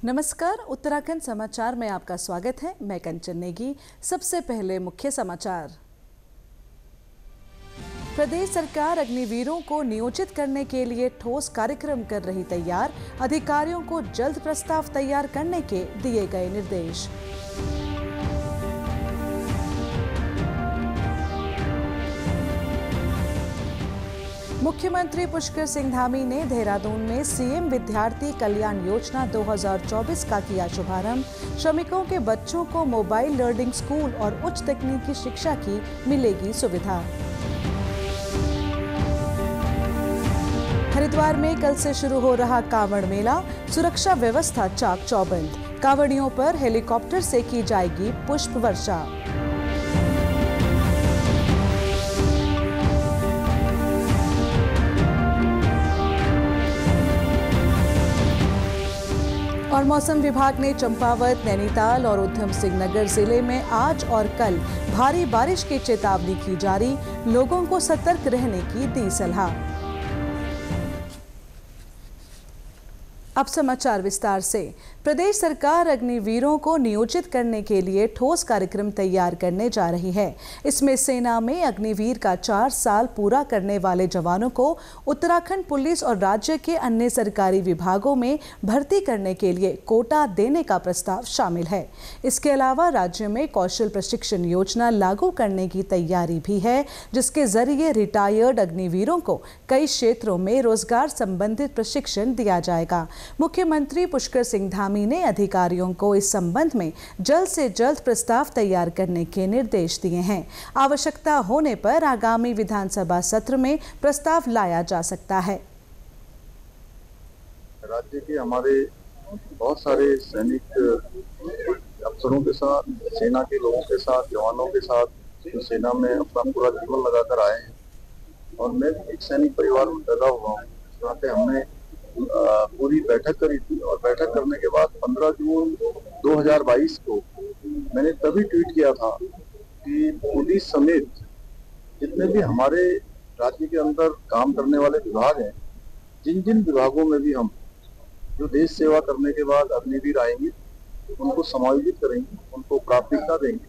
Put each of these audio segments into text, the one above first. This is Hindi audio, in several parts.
नमस्कार, उत्तराखंड समाचार में आपका स्वागत है। मैं कंचन नेगी। सबसे पहले मुख्य समाचार। प्रदेश सरकार अग्निवीरों को नियोजित करने के लिए ठोस कार्यक्रम कर रही तैयार। अधिकारियों को जल्द प्रस्ताव तैयार करने के दिए गए निर्देश। मुख्यमंत्री पुष्कर सिंह धामी ने देहरादून में सीएम विद्यार्थी कल्याण योजना 2024 का किया शुभारंभ। श्रमिकों के बच्चों को मोबाइल लर्निंग स्कूल और उच्च तकनीकी शिक्षा की मिलेगी सुविधा। हरिद्वार में कल से शुरू हो रहा कांवड़ मेला, सुरक्षा व्यवस्था चाक चौबंद। कांवड़ियों पर हेलीकॉप्टर से की जाएगी पुष्प वर्षा। और मौसम विभाग ने चंपावत, नैनीताल और उधम सिंह नगर जिले में आज और कल भारी बारिश की चेतावनी की जारी। लोगों को सतर्क रहने की दी सलाह। अब समाचार विस्तार से। प्रदेश सरकार अग्निवीरों को नियोजित करने के लिए ठोस कार्यक्रम तैयार करने जा रही है। इसमें सेना में अग्निवीर का 4 साल पूरा करने वाले जवानों को उत्तराखंड पुलिस और राज्य के अन्य सरकारी विभागों में भर्ती करने के लिए कोटा देने का प्रस्ताव शामिल है। इसके अलावा राज्य में कौशल प्रशिक्षण योजना लागू करने की तैयारी भी है, जिसके जरिए रिटायर्ड अग्निवीरों को कई क्षेत्रों में रोजगार संबंधित प्रशिक्षण दिया जाएगा। मुख्यमंत्री पुष्कर सिंह धामी ने अधिकारियों को इस संबंध में जल्द से जल्द प्रस्ताव तैयार करने के निर्देश दिए हैं। आवश्यकता होने पर आगामी विधानसभा सत्र में प्रस्ताव लाया जा सकता है। राज्य के हमारे बहुत सारे सैनिक अफसरों के साथ, सेना के लोगों के साथ, जवानों के साथ जो सेना में अपना पूरा जीवन लगाकर आए हैं, और मैं भी एक सैनिक परिवार में पैदा हुआ हूँ। यहाँ पे हमने पूरी बैठक करी थी, और बैठक करने के बाद 15 जून 2022 को मैंने तभी ट्वीट किया था कि पुलिस समेत जितने भी हमारे राज्य के अंदर काम करने वाले विभाग हैं, जिन जिन विभागों में भी हम जो देश सेवा करने के बाद अग्निवीर आएंगे उनको समायोजित करेंगे, उनको प्राथमिकता देंगे,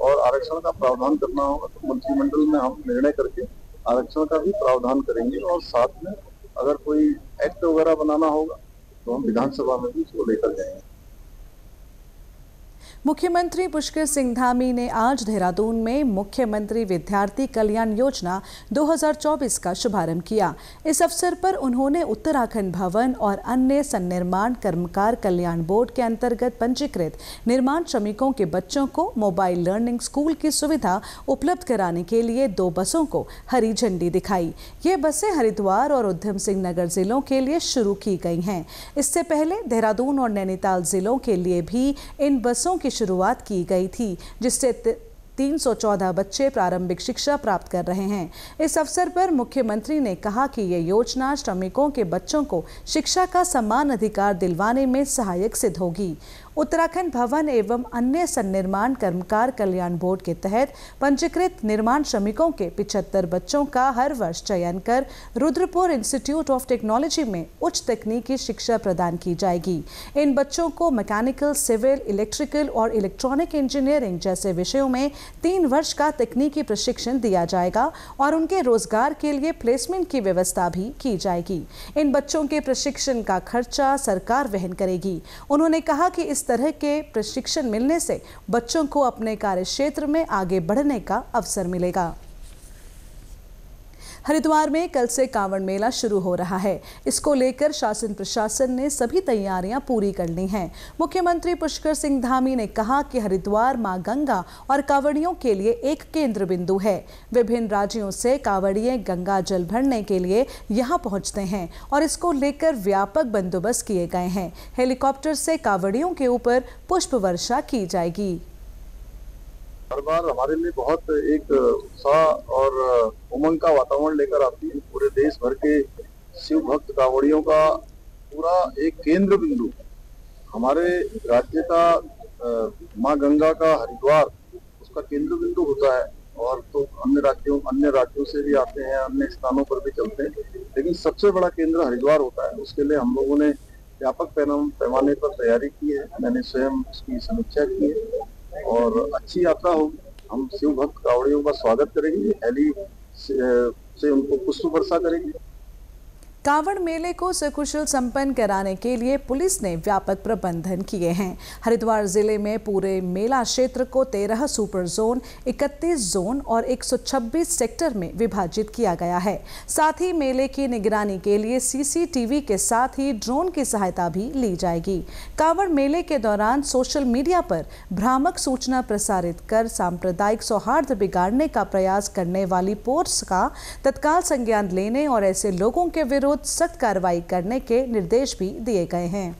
और आरक्षण का प्रावधान करना होगा तो मंत्रिमंडल में हम निर्णय करके आरक्षण का भी प्रावधान करेंगे, और साथ में अगर कोई एक्ट वगैरह बनाना होगा तो हम विधानसभा में भी उसको लेकर जाएंगे। मुख्यमंत्री पुष्कर सिंह धामी ने आज देहरादून में मुख्यमंत्री विद्यार्थी कल्याण योजना 2024 का शुभारंभ किया। इस अवसर पर उन्होंने उत्तराखंड भवन और अन्य सन्निर्माण कर्मकार कल्याण बोर्ड के अंतर्गत पंजीकृत निर्माण श्रमिकों के बच्चों को मोबाइल लर्निंग स्कूल की सुविधा उपलब्ध कराने के लिए 2 बसों को हरी झंडी दिखाई। ये बसें हरिद्वार और उधम सिंह नगर जिलों के लिए शुरू की गई हैं। इससे पहले देहरादून और नैनीताल जिलों के लिए भी इन बसों की शुरुआत की गई थी, जिससे 314 बच्चे प्रारंभिक शिक्षा प्राप्त कर रहे हैं। इस अवसर पर मुख्यमंत्री ने कहा कि ये योजना श्रमिकों के बच्चों को शिक्षा का समान अधिकार दिलवाने में सहायक सिद्ध होगी। उत्तराखंड भवन एवं अन्य सन्निर्माण कर्मकार कल्याण बोर्ड के तहत पंजीकृत निर्माण श्रमिकों के 75 बच्चों का हर वर्ष चयन कर रुद्रपुर इंस्टीट्यूट ऑफ टेक्नोलॉजी में उच्च तकनीकी शिक्षा प्रदान की जाएगी। इन बच्चों को मैकेनिकल, सिविल, इलेक्ट्रिकल और इलेक्ट्रॉनिक इंजीनियरिंग जैसे विषयों में 3 वर्ष का तकनीकी प्रशिक्षण दिया जाएगा, और उनके रोजगार के लिए प्लेसमेंट की व्यवस्था भी की जाएगी। इन बच्चों के प्रशिक्षण का खर्चा सरकार वहन करेगी। उन्होंने कहा कि इस तरह के प्रशिक्षण मिलने से बच्चों को अपने कार्य क्षेत्र में आगे बढ़ने का अवसर मिलेगा। हरिद्वार में कल से कांवड़ मेला शुरू हो रहा है। इसको लेकर शासन प्रशासन ने सभी तैयारियां पूरी कर ली हैं। मुख्यमंत्री पुष्कर सिंह धामी ने कहा कि हरिद्वार मां गंगा और कांवड़ियों के लिए एक केंद्र बिंदु है। विभिन्न राज्यों से कांवड़िए गंगा जल भरने के लिए यहां पहुंचते हैं, और इसको लेकर व्यापक बंदोबस्त किए गए हैं। हेलीकॉप्टर से कांवड़ियों के ऊपर पुष्प वर्षा की जाएगी। हर बार हमारे लिए बहुत एक उत्साह और उमंग का वातावरण लेकर आती है। पूरे देश भर के शिव भक्त कांवड़ियों का पूरा एक केंद्र बिंदु हमारे राज्य का मां गंगा का हरिद्वार उसका केंद्र बिंदु होता है। और तो अन्य राज्यों से भी आते हैं, अन्य स्थानों पर भी चलते हैं, लेकिन सबसे बड़ा केंद्र हरिद्वार होता है। उसके लिए हम लोगों ने व्यापक पैमाने पर तैयारी की है। मैंने स्वयं उसकी समीक्षा की है और अच्छी यात्रा होगी। हम शिव भक्त कावड़ियों का स्वागत करेंगे, हेली से उनको पुष्प वर्षा करेंगे। कांवड़ मेले को सकुशल संपन्न कराने के लिए पुलिस ने व्यापक प्रबंधन किए हैं। हरिद्वार जिले में पूरे मेला क्षेत्र को 13 सुपर जोन, 31 जोन और 126 सेक्टर में विभाजित किया गया है। साथ ही मेले की निगरानी के लिए सीसीटीवी के साथ ही ड्रोन की सहायता भी ली जाएगी। कांवड़ मेले के दौरान सोशल मीडिया पर भ्रामक सूचना प्रसारित कर सांप्रदायिक सौहार्द बिगाड़ने का प्रयास करने वाली पोस्ट का तत्काल संज्ञान लेने और ऐसे लोगों के विरुद्ध सख्त कार्रवाई करने के निर्देश भी दिए गए हैं।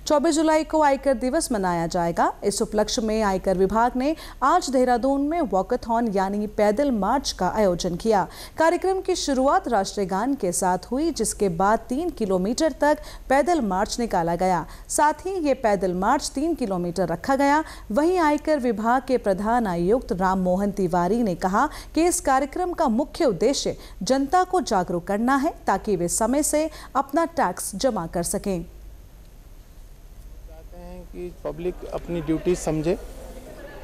24 जुलाई को आयकर दिवस मनाया जाएगा। इस उपलक्ष्य में आयकर विभाग ने आज देहरादून में वॉकथॉन यानी पैदल मार्च का आयोजन किया। कार्यक्रम की शुरुआत राष्ट्रीय गान के साथ हुई, जिसके बाद 3 किलोमीटर तक पैदल मार्च निकाला गया। साथ ही ये पैदल मार्च 3 किलोमीटर रखा गया। वहीं आयकर विभाग के प्रधान आयुक्त राम मोहन तिवारी ने कहा कि इस कार्यक्रम का मुख्य उद्देश्य जनता को जागरूक करना है ताकि वे समय से अपना टैक्स जमा कर सकें। कि पब्लिक अपनी ड्यूटी समझे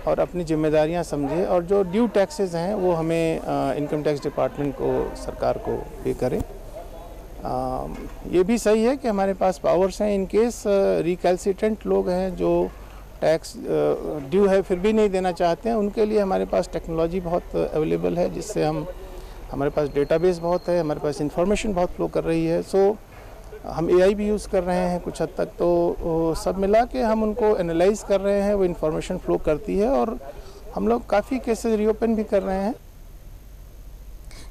और अपनी जिम्मेदारियां समझे और जो ड्यू टैक्सेस हैं वो हमें इनकम टैक्स डिपार्टमेंट को, सरकार को पे करें। ये भी सही है कि हमारे पास पावर्स हैं। इन केस रिकैल्सिट्रेंट लोग हैं जो टैक्स ड्यू है फिर भी नहीं देना चाहते हैं, उनके लिए हमारे पास टेक्नोलॉजी बहुत अवेलेबल है, जिससे हमारे पास डेटाबेस बहुत है, हमारे पास इंफॉर्मेशन बहुत फ्लो कर रही है। सो हम AI भी यूज़ कर रहे हैं कुछ हद तक, तो सब मिला के हम उनको एनालाइज कर रहे हैं, वो इन्फॉर्मेशन फ्लो करती है और हम लोग काफ़ी केसेस रीओपन भी कर रहे हैं।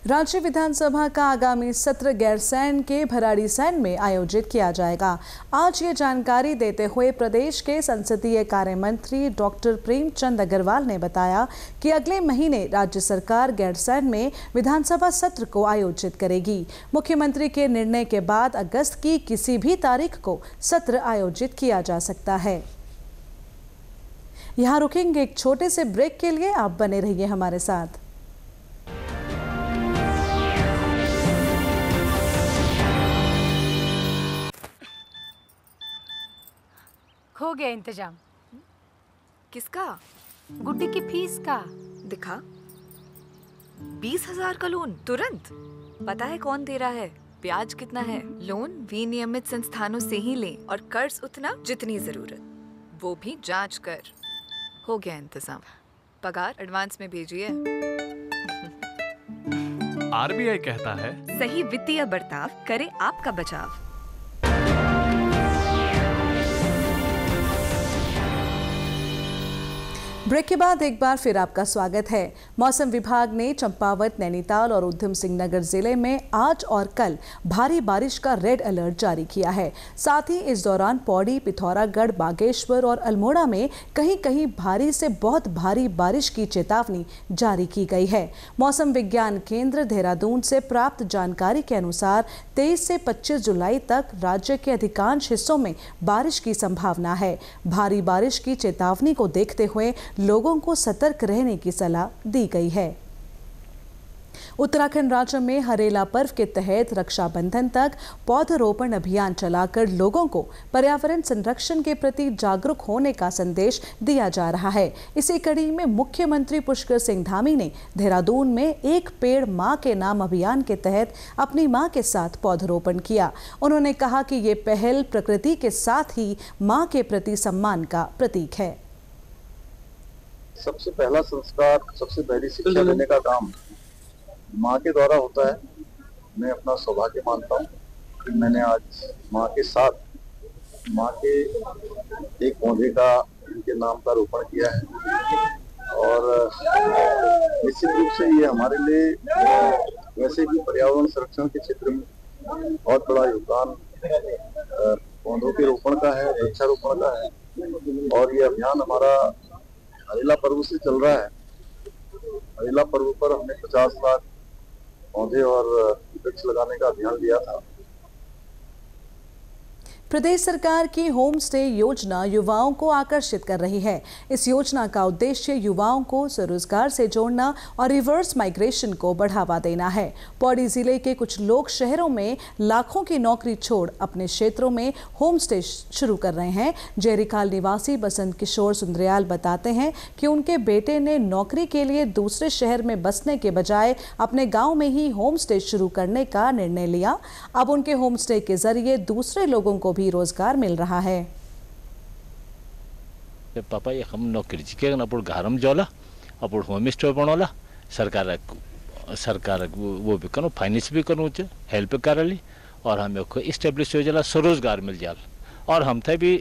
राज्य विधानसभा का आगामी सत्र गैरसैंण के भराड़ीसैंण में आयोजित किया जाएगा। आज ये जानकारी देते हुए प्रदेश के संसदीय कार्य मंत्री डॉक्टर प्रेमचंद अग्रवाल ने बताया कि अगले महीने राज्य सरकार गैरसैंण में विधानसभा सत्र को आयोजित करेगी। मुख्यमंत्री के निर्णय के बाद अगस्त की किसी भी तारीख को सत्र आयोजित किया जा सकता है। यहाँ रुकेंगे एक छोटे से ब्रेक के लिए, आप बने रहिए हमारे साथ। हो गया इंतजाम। किसका? गुड्डी की फीस का। दिखा। 20,000 का लोन तुरंत। पता है कौन दे रहा है, ब्याज कितना है? लोन विनियमित संस्थानों से ही लें और कर्ज उतना जितनी जरूरत, वो भी जांच कर। हो गया इंतजाम। पगार एडवांस में भेजिए। RBI कहता है, सही वित्तीय बर्ताव करे आपका बचाव। ब्रेक के बाद एक बार फिर आपका स्वागत है। मौसम विभाग ने चंपावत, नैनीताल और उधम सिंह नगर जिले में आज और कल भारी बारिश का रेड अलर्ट जारी किया है। साथ ही इस दौरान पौड़ी, पिथौरागढ़, बागेश्वर और अल्मोड़ा में कहीं कहीं भारी से बहुत भारी बारिश की चेतावनी जारी की गई है। मौसम विज्ञान केंद्र देहरादून से प्राप्त जानकारी के अनुसार 23 से 25 जुलाई तक राज्य के अधिकांश हिस्सों में बारिश की संभावना है। भारी बारिश की चेतावनी को देखते हुए लोगों को सतर्क रहने की सलाह दी गई है। उत्तराखंड राज्य में हरेला पर्व के तहत रक्षाबंधन तक पौधरोपण अभियान चलाकर लोगों को पर्यावरण संरक्षण के प्रति जागरूक होने का संदेश दिया जा रहा है। इसी कड़ी में मुख्यमंत्री पुष्कर सिंह धामी ने देहरादून में एक पेड़ मां के नाम अभियान के तहत अपनी मां के साथ पौधरोपण किया। उन्होंने कहा कि ये पहल प्रकृति के साथ ही मां के प्रति सम्मान का प्रतीक है। सबसे पहला संस्कार, सबसे पहली शिक्षा देने का काम माँ के द्वारा होता है। मैं अपना सौभाग्य मानता हूँ कि मैंने आज माँ के साथ माँ के एक पौधे का इनके नाम का रोपण किया है और निश्चित रूप से ये हमारे लिए वैसे भी पर्यावरण संरक्षण के क्षेत्र में बहुत बड़ा योगदान पौधों के रोपण का है, वृक्षारोपण का है। और ये अभियान हमारा हरेला पर्व से चल रहा है। हरेला पर्व पर हमने 50 लाख पौधे और वृक्ष लगाने का अभियान लिया था। प्रदेश सरकार की होम स्टे योजना युवाओं को आकर्षित कर रही है। इस योजना का उद्देश्य युवाओं को स्वरोजगार से जोड़ना और रिवर्स माइग्रेशन को बढ़ावा देना है। पौड़ी जिले के कुछ लोग शहरों में लाखों की नौकरी छोड़ अपने क्षेत्रों में होम स्टे शुरू कर रहे हैं। जेरीखाल निवासी बसंत किशोर सुंदरयाल बताते हैं कि उनके बेटे ने नौकरी के लिए दूसरे शहर में बसने के बजाय अपने गाँव में ही होम स्टे शुरू करने का निर्णय लिया। अब उनके होम स्टे के जरिए दूसरे लोगों को भी रोजगार मिल रहा है। पापा ये हम नौकरी के अपन घर में जोला अपन होम स्टे बनोला सरकार वो भी करो फाइनेंस भी करूँ हेल्प कर ली और हमें इस्टेब्लिश हो जाला स्वरोजगार मिल जाल। और हम थे भी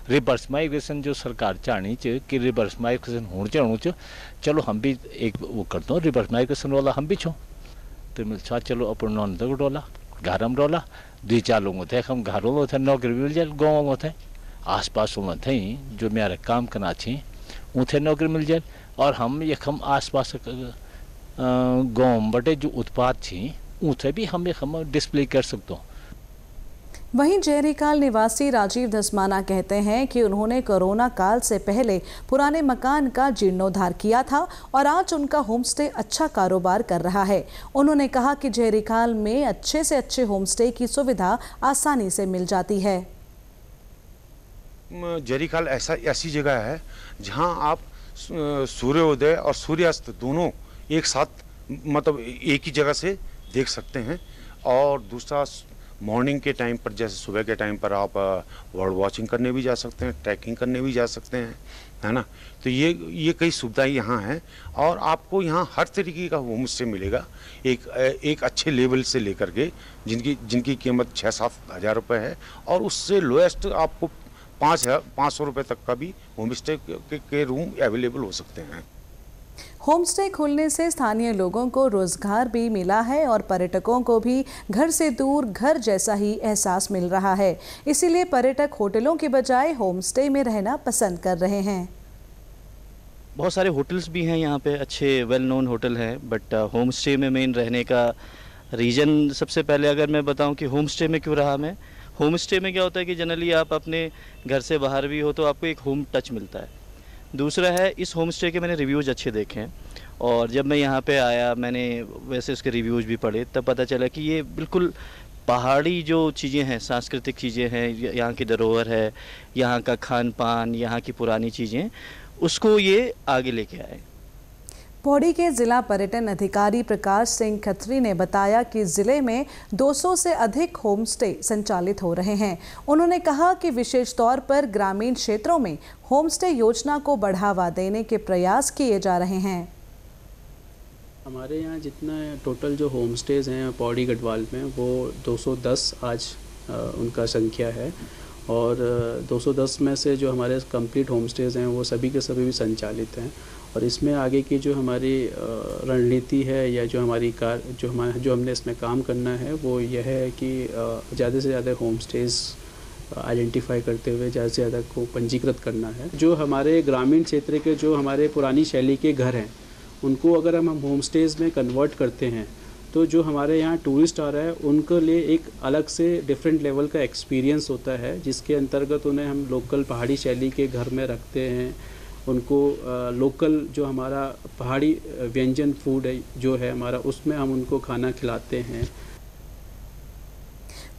रिवर्स माइग्रेशन जो सरकार चाहनी चाहिए कि रिवर्स माइग्रेशन होना चाहिए, चलो हम भी एक वो करते हो रिवर्स माइग्रेशन वाला हम भी छो तो मिल चलो अपन नॉन डोला घर में डोला 2-4 लोगों थे हम घर वालों थे नौकरी मिल जाए गाँव थे आस पास थे जो मेरे काम करना चाहिए उथे नौकरी मिल जाए। और हम एक हम आस पास गाँव बटे जो उत्पाद थी उथे भी हम डिस्प्ले कर सकते हो। वहीं जेरीखाल निवासी राजीव धस्माना कहते हैं कि उन्होंने कोरोना काल से पहले पुराने मकान का जीर्णोद्धार किया था और आज उनका होमस्टे अच्छा कारोबार कर रहा है। उन्होंने कहा कि जेरीखाल में अच्छे से अच्छे होमस्टे की सुविधा आसानी से मिल जाती है। जेरीखाल ऐसी जगह है जहां आप सूर्योदय और सूर्यास्त दोनों एक साथ मतलब एक ही जगह से देख सकते हैं। और दूसरा मॉर्निंग के टाइम पर जैसे सुबह के टाइम पर आप बर्ड वॉचिंग करने भी जा सकते हैं, ट्रैकिंग करने भी जा सकते हैं, है ना। तो ये कई सुविधाएं यहाँ हैं और आपको यहाँ हर तरीके का होम स्टे मिलेगा एक अच्छे लेवल से लेकर के जिनकी कीमत 6-7 हज़ार रुपये है और उससे लोएस्ट आपको 500 रुपये तक का भी होम स्टे के रूम अवेलेबल हो सकते हैं। होमस्टे खुलने से स्थानीय लोगों को रोजगार भी मिला है और पर्यटकों को भी घर से दूर घर जैसा ही एहसास मिल रहा है। इसीलिए पर्यटक होटलों के बजाय होमस्टे में रहना पसंद कर रहे हैं। बहुत सारे होटल्स भी हैं यहाँ पे, अच्छे वेल नोन होटल हैं, बट होमस्टे में मेन रहने का रीज़न सबसे पहले अगर मैं बताऊँ कि होमस्टे में क्यों रहा मैं, होमस्टे में क्या होता है कि जनरली आप अपने घर से बाहर भी हो तो आपको एक होम टच मिलता है। दूसरा है इस होम स्टे के मैंने रिव्यूज़ अच्छे देखे हैं और जब मैं यहाँ पे आया मैंने वैसे इसके रिव्यूज़ भी पढ़े तब पता चला कि ये बिल्कुल पहाड़ी जो चीज़ें हैं, सांस्कृतिक चीज़ें हैं, यहाँ की धरोहर है, यहाँ का खान पान, यहाँ की पुरानी चीज़ें, उसको ये आगे लेके आए। पौड़ी के जिला पर्यटन अधिकारी प्रकाश सिंह खत्री ने बताया कि जिले में 200 से अधिक होम स्टे संचालित हो रहे हैं। उन्होंने कहा कि विशेष तौर पर ग्रामीण क्षेत्रों में होम स्टे योजना को बढ़ावा देने के प्रयास किए जा रहे हैं। हमारे यहाँ जितना टोटल जो होम स्टेज़ हैं पौड़ी गढ़वाल में वो 210 आज उनका संख्या है और 210 में से जो हमारे कंप्लीट होम स्टेज़ हैं वो सभी के सभी भी संचालित हैं। और इसमें आगे की जो हमारी रणनीति है या जो हमारी जो हमने इसमें काम करना है वो यह है कि ज़्यादा से ज़्यादा होम स्टेज़ आइडेंटिफाई करते हुए ज़्यादा से ज़्यादा को पंजीकृत करना है। जो हमारे ग्रामीण क्षेत्र के जो हमारे पुरानी शैली के घर हैं उनको अगर हम होम स्टेज़ में कन्वर्ट करते हैं तो जो हमारे यहाँ टूरिस्ट आ रहा है उनके लिए एक अलग से डिफरेंट लेवल का एक्सपीरियंस होता है, जिसके अंतर्गत उन्हें हम लोकल पहाड़ी शैली के घर में रखते हैं। उनको लोकल जो हमारा पहाड़ी व्यंजन फूड है जो है हमारा उसमें हम उनको खाना खिलाते हैं।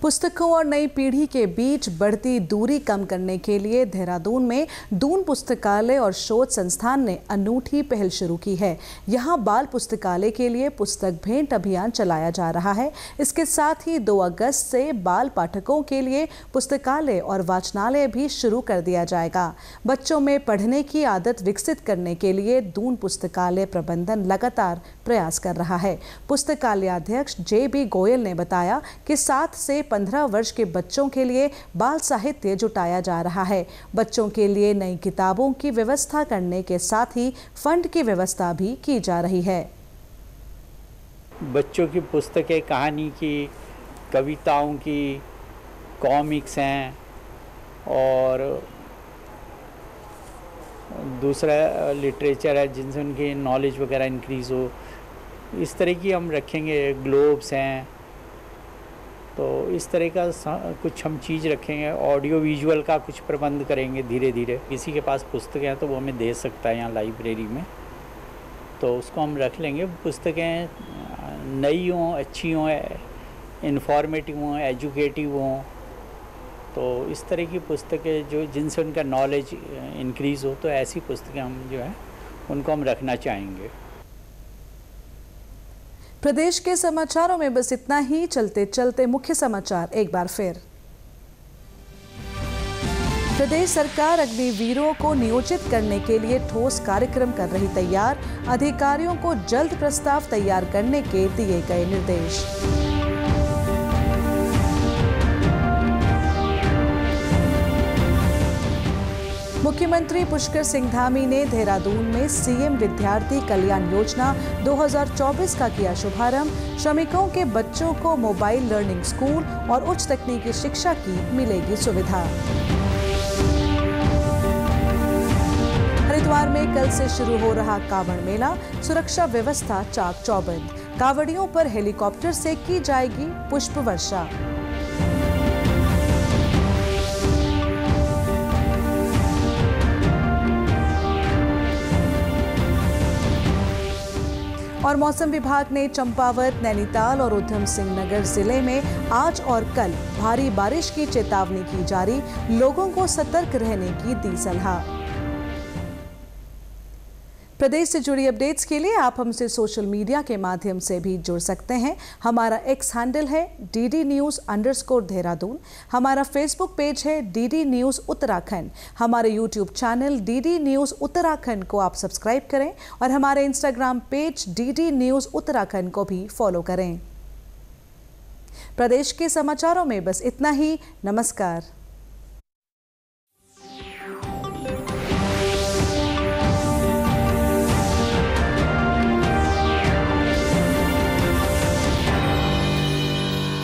पुस्तकों और नई पीढ़ी के बीच बढ़ती दूरी कम करने के लिए देहरादून में दून पुस्तकालय और शोध संस्थान ने अनूठी पहल शुरू की है। यहाँ बाल पुस्तकालय के लिए पुस्तक भेंट अभियान चलाया जा रहा है। इसके साथ ही 2 अगस्त से बाल पाठकों के लिए पुस्तकालय और वाचनालय भी शुरू कर दिया जाएगा। बच्चों में पढ़ने की आदत विकसित करने के लिए दून पुस्तकालय प्रबंधन लगातार प्रयास कर रहा है। पुस्तकालय अध्यक्ष JB गोयल ने बताया कि 7 से 15 वर्ष के बच्चों के लिए बाल साहित्य जुटाया जा रहा है। बच्चों के लिए नई किताबों की व्यवस्था करने के साथ ही फंड की व्यवस्था भी की जा रही है। बच्चों की पुस्तकें, कहानी की, कविताओं की, कॉमिक्स हैं और दूसरा लिटरेचर है जिनसे उनकी नॉलेज वगैरह इंक्रीज़ हो, इस तरह की हम रखेंगे। ग्लोब्स हैं तो इस तरह का कुछ हम चीज़ रखेंगे। ऑडियो विजुअल का कुछ प्रबंध करेंगे धीरे धीरे। किसी के पास पुस्तकें हैं तो वो हमें दे सकता है यहाँ लाइब्रेरी में, तो उसको हम रख लेंगे। पुस्तकें नई हों, अच्छी हों, इन्फॉर्मेटिव हों, एजुकेटिव हों, तो इस तरह की पुस्तकें जो जिनसे उनका नॉलेज इंक्रीज़ हो, तो ऐसी पुस्तकें हम जो है उनको हम रखना चाहेंगे। प्रदेश के समाचारों में बस इतना ही। चलते चलते मुख्य समाचार एक बार फिर। प्रदेश सरकार अग्निवीरों को नियोजित करने के लिए ठोस कार्यक्रम कर रही तैयार। अधिकारियों को जल्द प्रस्ताव तैयार करने के दिए गए निर्देश। मुख्यमंत्री पुष्कर सिंह धामी ने देहरादून में सीएम विद्यार्थी कल्याण योजना 2024 का किया शुभारंभ। श्रमिकों के बच्चों को मोबाइल लर्निंग स्कूल और उच्च तकनीकी शिक्षा की मिलेगी सुविधा। हरिद्वार में कल से शुरू हो रहा कांवड़ मेला, सुरक्षा व्यवस्था चाक चौबंद। कांवड़ियों पर हेलीकॉप्टर से की जाएगी पुष्प वर्षा। और मौसम विभाग ने चंपावत, नैनीताल और उधम सिंह नगर जिले में आज और कल भारी बारिश की चेतावनी की जारी। लोगों को सतर्क रहने की दी सलाह। प्रदेश से जुड़ी अपडेट्स के लिए आप हमसे सोशल मीडिया के माध्यम से भी जुड़ सकते हैं। हमारा एक्स हैंडल है DD_News_देहरादून। हमारा फेसबुक पेज है DD न्यूज़ उत्तराखंड। हमारे YouTube channel DD news Uttarakhand को आप सब्सक्राइब करें और हमारे Instagram page DD news Uttarakhand को भी फॉलो करें। प्रदेश के समाचारों में बस इतना ही। नमस्कार।